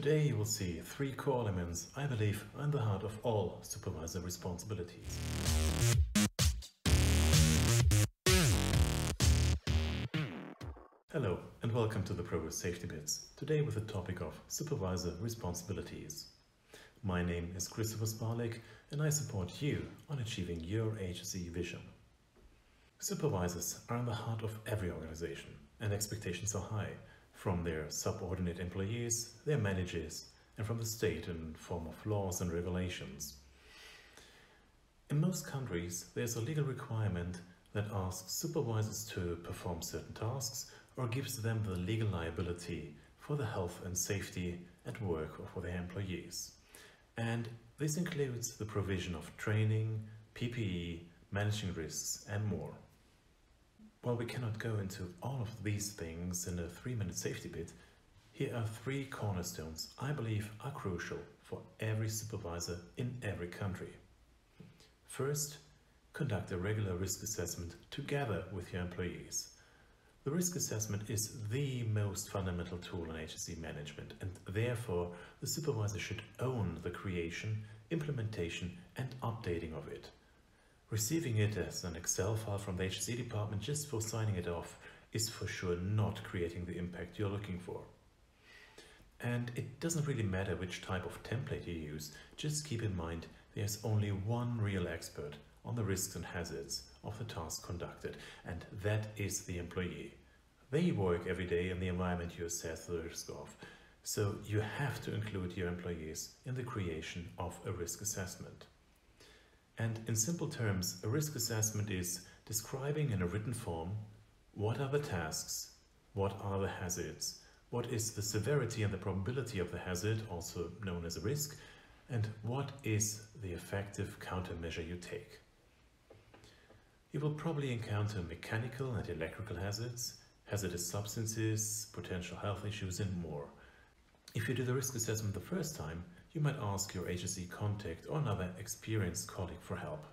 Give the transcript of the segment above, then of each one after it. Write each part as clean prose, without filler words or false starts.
Today you will see three core elements I believe are in the heart of all supervisor responsibilities. Hello and welcome to the proRIS Safety Bits, today with the topic of supervisor responsibilities. My name is Christopher Sparlik and I support you on achieving your HSE vision. Supervisors are in the heart of every organization and expectations are high from their subordinate employees, their managers, and from the state in form of laws and regulations. In most countries, there's a legal requirement that asks supervisors to perform certain tasks or gives them the legal liability for the health and safety at work for their employees. And this includes the provision of training, PPE, managing risks, and more. While we cannot go into all of these things in a 3-minute safety bit, here are three cornerstones I believe are crucial for every supervisor in every country. First, conduct a regular risk assessment together with your employees. The risk assessment is the most fundamental tool in HSE management, and therefore the supervisor should own the creation, implementation and updating of it. Receiving it as an Excel file from the HSE department just for signing it off is for sure not creating the impact you're looking for. And it doesn't really matter which type of template you use, just keep in mind there's only one real expert on the risks and hazards of the task conducted, and that is the employee. They work every day in the environment you assess the risk of, so you have to include your employees in the creation of a risk assessment. And in simple terms, a risk assessment is describing in a written form what are the tasks, what are the hazards, what is the severity and the probability of the hazard, also known as a risk, and what is the effective countermeasure you take. You will probably encounter mechanical and electrical hazards, hazardous substances, potential health issues and more. If you do the risk assessment the first time, you might ask your HSE contact or another experienced colleague for help.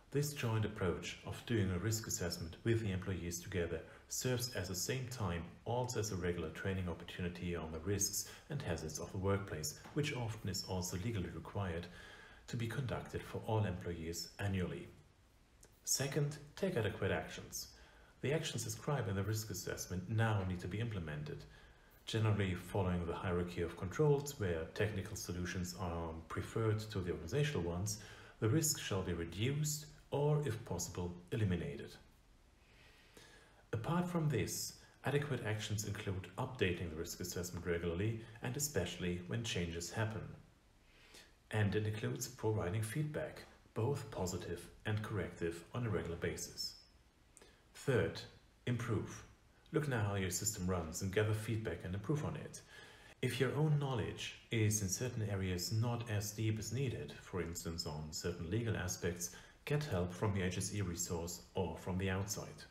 This joint approach of doing a risk assessment with the employees together serves at the same time also as a regular training opportunity on the risks and hazards of the workplace, which often is also legally required to be conducted for all employees annually. Second, take adequate actions. The actions described in the risk assessment now need to be implemented, generally following the hierarchy of controls where technical solutions are preferred to the organizational ones. The risk shall be reduced or, if possible, eliminated. Apart from this, adequate actions include updating the risk assessment regularly and especially when changes happen. And it includes providing feedback, both positive and corrective, on a regular basis. Third, improve. Look now how your system runs and gather feedback and improve on it. If your own knowledge is in certain areas not as deep as needed, for instance on certain legal aspects, get help from your HSE resource or from the outside.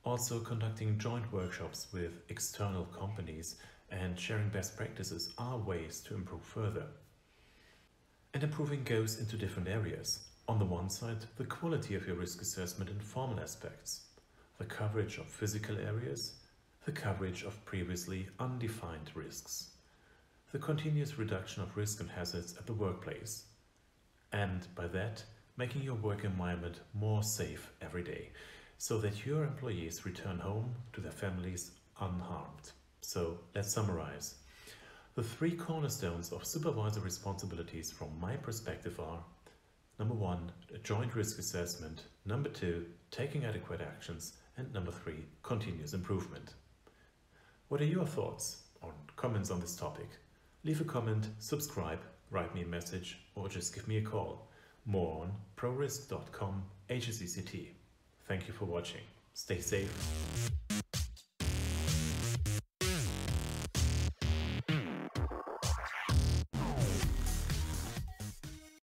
Also, conducting joint workshops with external companies and sharing best practices are ways to improve further. And improving goes into different areas. On the one side, the quality of your risk assessment in formal aspects, the coverage of physical areas, the coverage of previously undefined risks, the continuous reduction of risk and hazards at the workplace, and by that, making your work environment more safe every day, so that your employees return home to their families unharmed. So let's summarize. The three cornerstones of supervisor responsibilities from my perspective are: number 1, a joint risk assessment, number 2, taking adequate actions, and number 3, continuous improvement. What are your thoughts or comments on this topic? Leave a comment, subscribe, write me a message, or just give me a call. More on proris.com/HSECT. Thank you for watching. Stay safe.